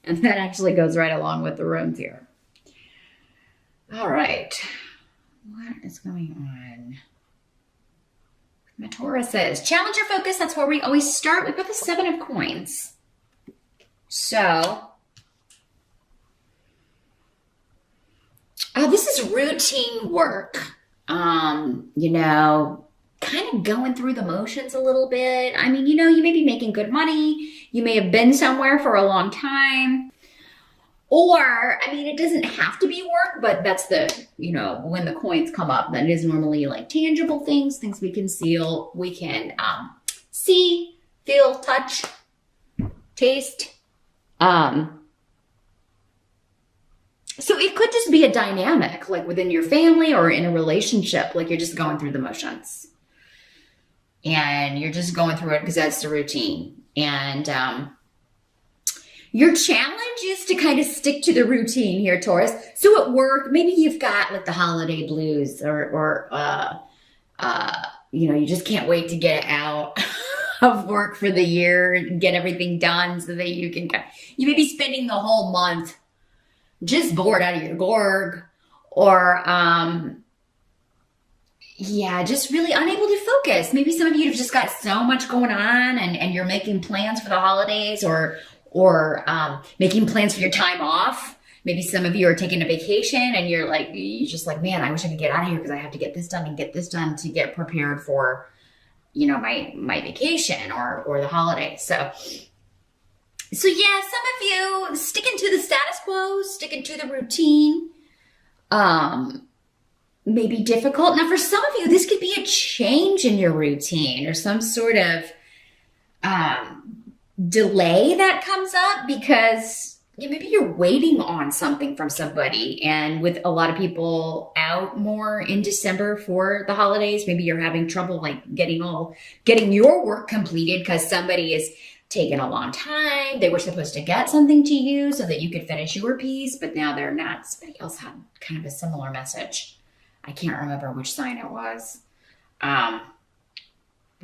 And that actually goes right along with the runes here. All right. What is going on? My Taurus says, challenge your focus. That's where we always start. We've got the 7 of coins. So, this is routine work. You know, kind of going through the motions a little bit. I mean, you know, you may be making good money. You may have been somewhere for a long time. Or, I mean, it doesn't have to be work, but that's the, you know, when the coins come up, that is normally like tangible things we can seal, we can see, feel, touch, taste. So it could just be a dynamic, like within your family or in a relationship, like you're just going through the motions. And you're just going through it because that's the routine. And your challenge is to kind of stick to the routine here, Taurus. So at work, maybe you've got like the holiday blues or you know, you just can't wait to get out of work for the year and get everything done so that you may be spending the whole month just bored out of your gourd or, yeah, just really unable to focus. Maybe some of you have just got so much going on and you're making plans for the holidays or making plans for your time off. Maybe some of you are taking a vacation and you're just like, man, I wish I could get out of here because I have to get this done and get this done to get prepared for, you know, my vacation or the holidays. So yeah, some of you sticking to the status quo, sticking to the routine, may be difficult. Now, for some of you, this could be a change in your routine or some sort of delay that comes up because maybe you're waiting on something from somebody. And with a lot of people out more in December for the holidays, maybe you're having trouble like getting your work completed because somebody is taking a long time. They were supposed to get something to you so that you could finish your piece, but now they're not. Somebody else had kind of a similar message. I can't remember which sign it was. But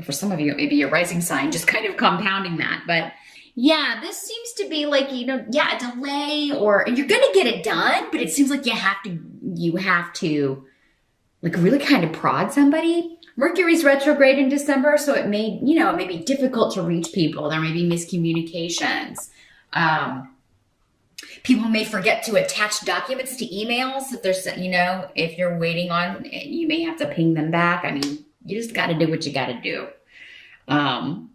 for some of you, maybe your rising sign just kind of compounding that. But yeah, this seems to be like, you know, yeah, a delay and you're going to get it done, but it seems like you have to like really kind of prod somebody. Mercury's retrograde in December, so it may be difficult to reach people. There may be miscommunications. People may forget to attach documents to emails. If you're waiting on, you may have to ping them back. I mean, you just got to do what you got to do. In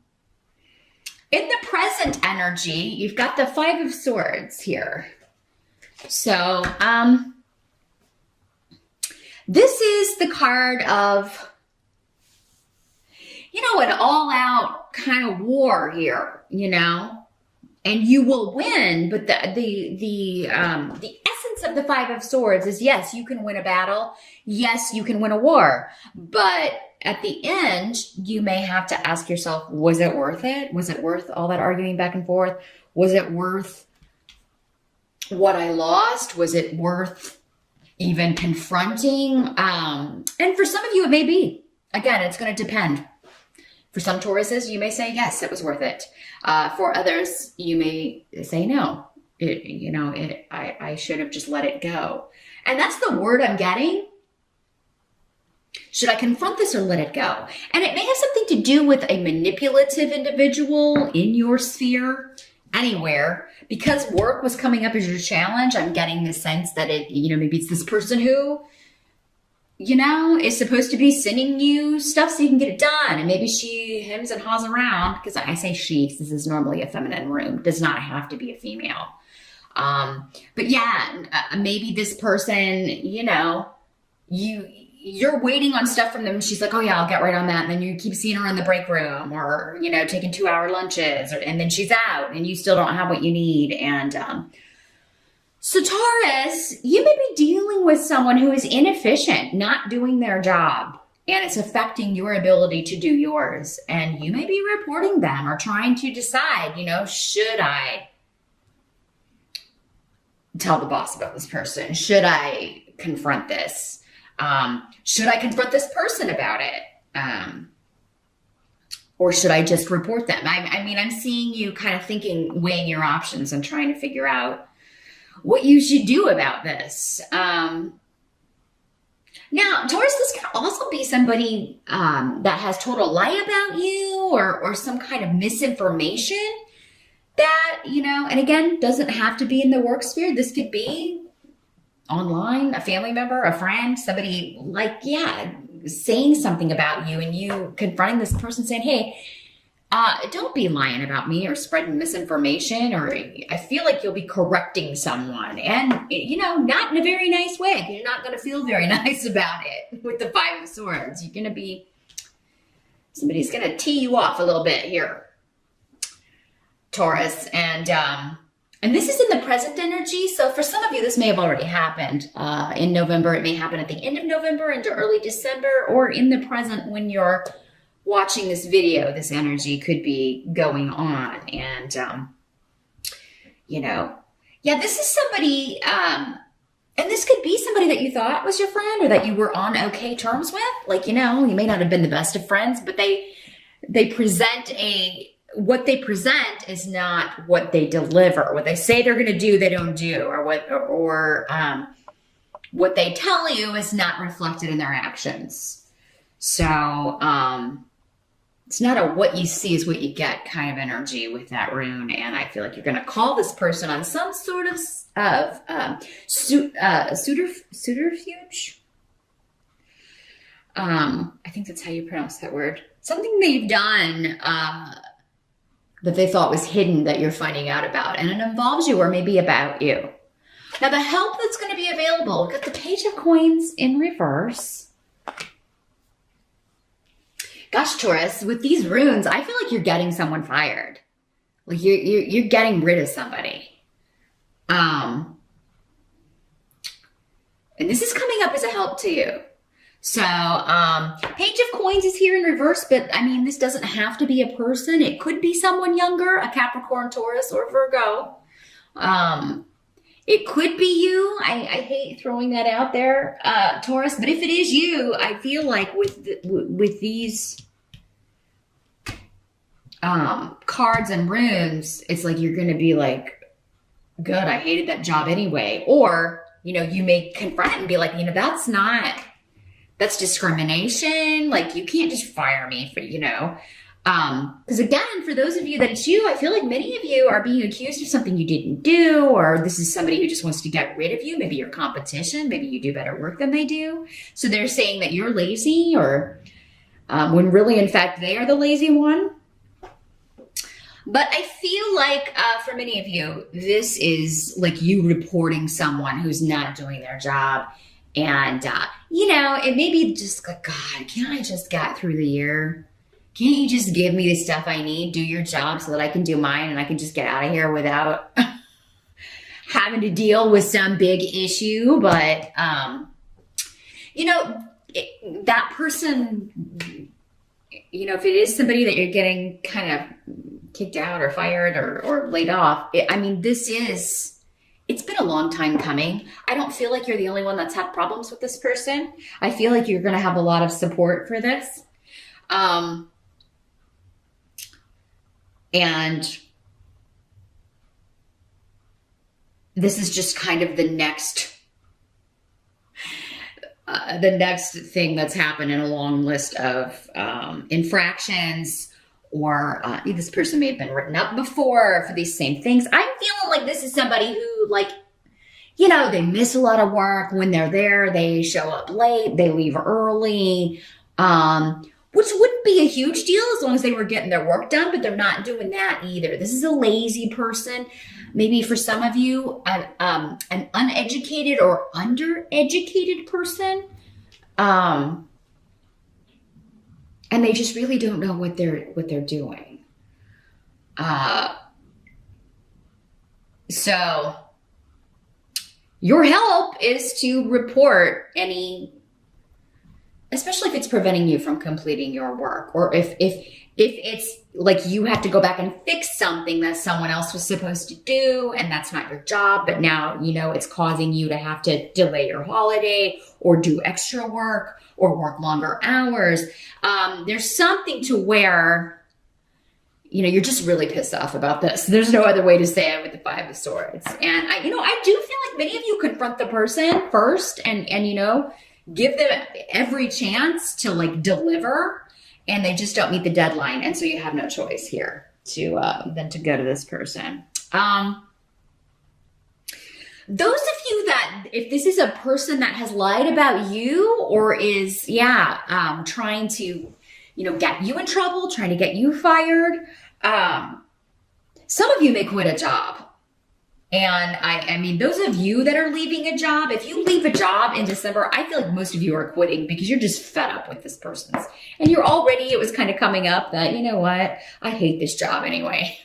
the present energy, you've got the 5 of Swords here. So, this is the card of, an all-out kind of war here, and you will win. But the essence of the 5 of Swords is, yes, you can win a battle. Yes, you can win a war. But at the end, you may have to ask yourself, was it worth it? Was it worth all that arguing back and forth? Was it worth what I lost? Was it worth even confronting? And for some of you, it may be. Again, it's going to depend. For some Tauruses, you may say, yes, it was worth it. For others, you may say, no, I should have just let it go. And that's the word I'm getting. Should I confront this or let it go? And it may have something to do with a manipulative individual in your sphere, anywhere. Because work was coming up as your challenge, I'm getting the sense that maybe it's this person who, is supposed to be sending you stuff so you can get it done. And maybe she hems and haws around, because I say she, this is normally a feminine room. It does not have to be a female. But yeah, maybe this person, you're waiting on stuff from them. She's like, oh yeah, I'll get right on that. And then you keep seeing her in the break room or, taking 2-hour lunches and then she's out and you still don't have what you need. And, so Taurus, you may be dealing with someone who is inefficient, not doing their job, and it's affecting your ability to do yours. And you may be reporting them or trying to decide, should I tell the boss about this person? Should I confront this? Should I confront this person about it? Or should I just report them? I mean, I'm seeing you kind of thinking, weighing your options and trying to figure out what you should do about this. Now, Taurus, this can also be somebody that has told a lie about you or some kind of misinformation that, you know, and again, doesn't have to be in the work sphere. This could be online, a family member, a friend, somebody like, yeah, saying something about you and you confronting this person saying, hey, don't be lying about me or spreading misinformation, or I feel like you'll be correcting someone and, you know, not in a very nice way. You're not going to feel very nice about it with the Five of Swords. You're going to be, somebody's going to tee you off a little bit here, Taurus. And this is in the present energy. So for some of you, this may have already happened in November. It may happen at the end of November into early December, or in the present when you're watching this video, this energy could be going on. And, you know, yeah, this is somebody, and this could be somebody that you thought was your friend or that you were on okay terms with. Like, you know, you may not have been the best of friends, but they present what they present is not what they deliver. What they say they're going to do, they don't do, or what they tell you is not reflected in their actions. So, it's not a what you see is what you get kind of energy with that rune. And I feel like you're going to call this person on some sort of subterfuge. I think that's how you pronounce that word. Something they've done that they thought was hidden that you're finding out about. And it involves you or maybe about you. Now, the help that's going to be available, got the Page of Coins in reverse. Gosh, Taurus, with these runes, I feel like you're getting someone fired. Like you're getting rid of somebody. And this is coming up as a help to you. So, Page of Coins is here in reverse, but I mean, this doesn't have to be a person. It could be someone younger, a Capricorn, Taurus, or Virgo. It could be you. I hate throwing that out there, Taurus. But if it is you, I feel like with these cards and runes, it's like you're going to be like, good, I hated that job anyway. Or, you know, you may confront it and be like, you know, that's discrimination. Like, you can't just fire me for, you know. Because again, for those of you that it's you, I feel like many of you are being accused of something you didn't do, or this is somebody who just wants to get rid of you. Maybe your competition, maybe you do better work than they do. So they're saying that you're lazy, or when really, in fact, they are the lazy one. But I feel like for many of you, this is like you reporting someone who's not doing their job. And, you know, it may be just like, God, can't I just get through the year? Can't you just give me the stuff I need, do your job so that I can do mine and I can just get out of here without having to deal with some big issue? But, you know, that person, you know, if it is somebody that you're getting kind of kicked out or fired or laid off, I mean, it's been a long time coming. I don't feel like you're the only one that's had problems with this person. I feel like you're going to have a lot of support for this. And this is just kind of the next thing that's happened in a long list of infractions, or this person may have been written up before for these same things. I'm feeling like this is somebody who, like, you know, they miss a lot of work. When they're there, they show up late, they leave early, which wouldn't be a huge deal as long as they were getting their work done, but they're not doing that either. This is a lazy person. Maybe for some of you, an uneducated or undereducated person. And they just really don't know what they're doing. So your help is to report any, especially if it's preventing you from completing your work, or if it's like you have to go back and fix something that someone else was supposed to do and that's not your job, but now, you know, it's causing you to have to delay your holiday or do extra work or work longer hours. There's something to where you're just really pissed off about this. There's no other way to say it with the Five of Swords. And I do feel like many of you confront the person first and give them every chance to like deliver, and they just don't meet the deadline. And so you have no choice here than to go to this person. Those of you that, if this is a person that has lied about you or is, trying to, get you in trouble, trying to get you fired, some of you may quit a job. And I mean, those of you that are leaving a job, if you leave a job in December, I feel like most of you are quitting because you're just fed up with this person's. And you're already, it was kind of coming up that, you know what, I hate this job anyway.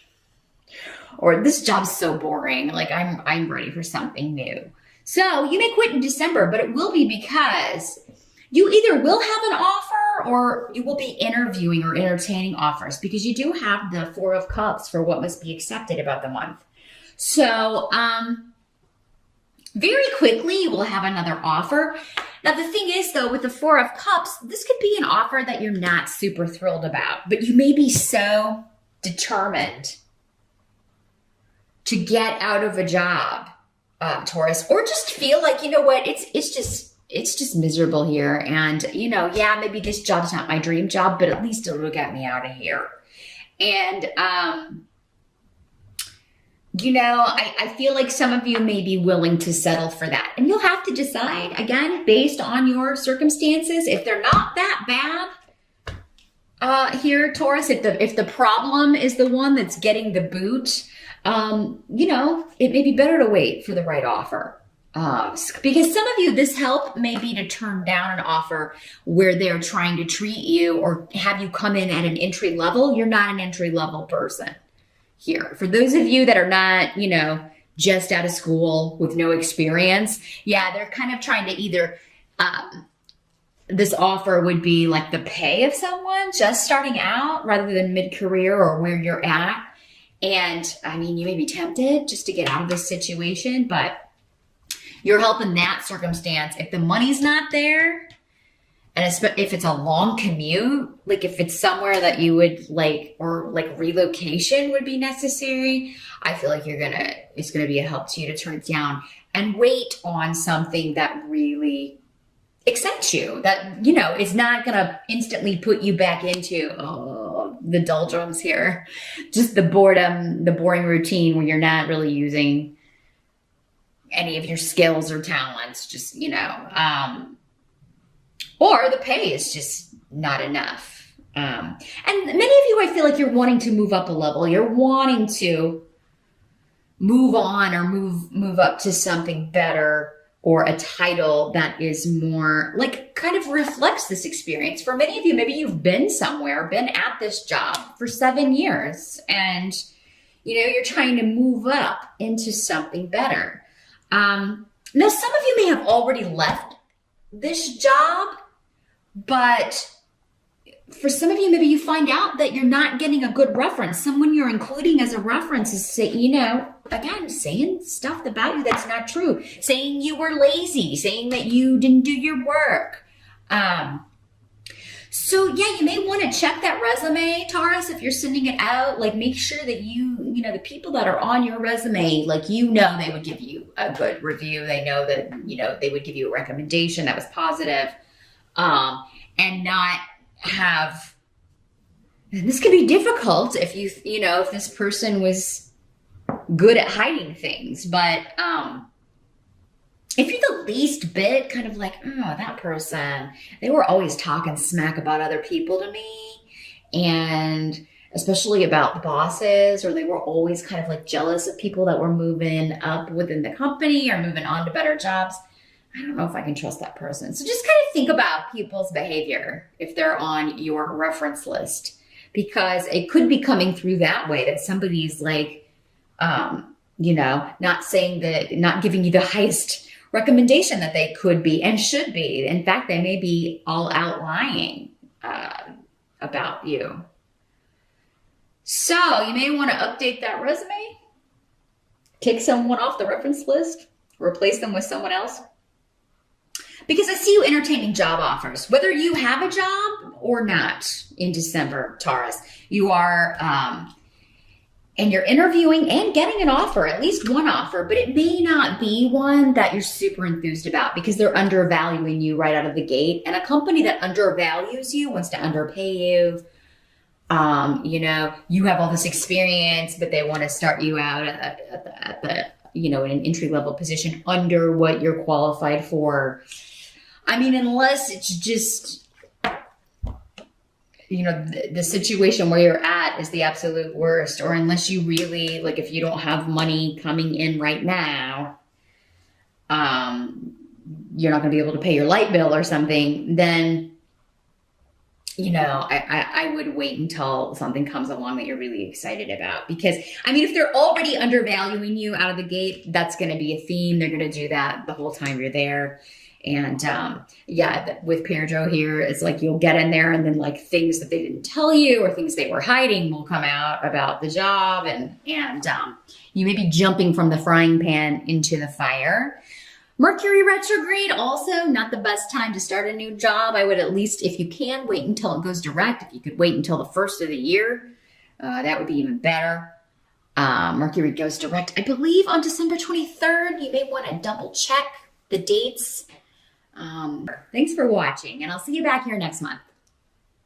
Or this job's so boring. Like I'm ready for something new. So you may quit in December, but it will be because you either will have an offer or you will be interviewing or entertaining offers, because you do have the Four of Cups for what must be accepted about the month. So very quickly you will have another offer. Now the thing is though, with the Four of Cups, this could be an offer that you're not super thrilled about, but you may be so determined to get out of a job, Taurus, or just feel like, you know what, it's just miserable here. And, maybe this job's not my dream job, but at least it'll get me out of here. And, I feel like some of you may be willing to settle for that. And you'll have to decide, again, based on your circumstances. If they're not that bad here, Taurus, if the problem is the one that's getting the boot, it may be better to wait for the right offer. Because some of you, this help may be to turn down an offer where they're trying to treat you or have you come in at an entry level. You're not an entry level person here. For those of you that are not, just out of school with no experience, they're kind of trying to either, this offer would be like the pay of someone just starting out rather than mid-career or where you're at. And I mean, you may be tempted just to get out of this situation, but you're helping that circumstance. If the money's not there, and if it's a long commute, like if it's somewhere that you would like, or like relocation would be necessary, I feel like it's going to be a help to you to turn it down and wait on something that really excites you, that, is not going to instantly put you back into, the doldrums here, just the boredom, the boring routine where you're not really using any of your skills or talents, just, or the pay is just not enough. And many of you, I feel like you're wanting to move up a level. You're wanting to move on or move up to something better, or a title that is more like kind of reflects this experience. For many of you, maybe you've been somewhere, been at this job for 7 years, and you're trying to move up into something better. Now, some of you may have already left this job, but for some of you, maybe you find out that you're not getting a good reference. Someone you're including as a reference is saying stuff about you that's not true. Saying you were lazy, saying that you didn't do your work. So you may want to check that resume, Taurus, if you're sending it out. Like, make sure that the people that are on your resume, like, they would give you a good review. They know that, they would give you a recommendation that was positive, and not have, and this can be difficult if if this person was good at hiding things, but if you're the least bit kind of like, that person, they were always talking smack about other people to me, and especially about the bosses, or they were always kind of like jealous of people that were moving up within the company or moving on to better jobs, I don't know if I can trust that person. So just kind of think about people's behavior if they're on your reference list, because it could be coming through that way, that somebody's like, not saying that, not giving you the highest recommendation that they could be and should be. In fact, they may be all out lying about you. So you may want to update that resume, take someone off the reference list, replace them with someone else. Because I see you entertaining job offers, whether you have a job or not in December, Taurus. You are and you're interviewing and getting an offer, at least one offer, but it may not be one that you're super enthused about because they're undervaluing you right out of the gate. And a company that undervalues you wants to underpay you. You know, you have all this experience, but they want to start you out at the you know, in an entry level position under what you're qualified for. I mean, unless it's just, you know, the situation where you're at is the absolute worst, or unless you really, like, if you don't have money coming in right now, you're not going to be able to pay your light bill or something, then, you know, I would wait until something comes along that you're really excited about. Because, I mean, if they're already undervaluing you out of the gate, that's going to be a theme. They're going to do that the whole time you're there. And yeah, with Pedro here, it's like you'll get in there and then like things that they didn't tell you or things they were hiding will come out about the job. And you may be jumping from the frying pan into the fire. Mercury retrograde, also not the best time to start a new job. I would at least, if you can, wait until it goes direct. If you could wait until the first of the year, that would be even better. Mercury goes direct, I believe, on December 23rd. You may want to double check the dates. Thanks for watching, and I'll see you back here next month.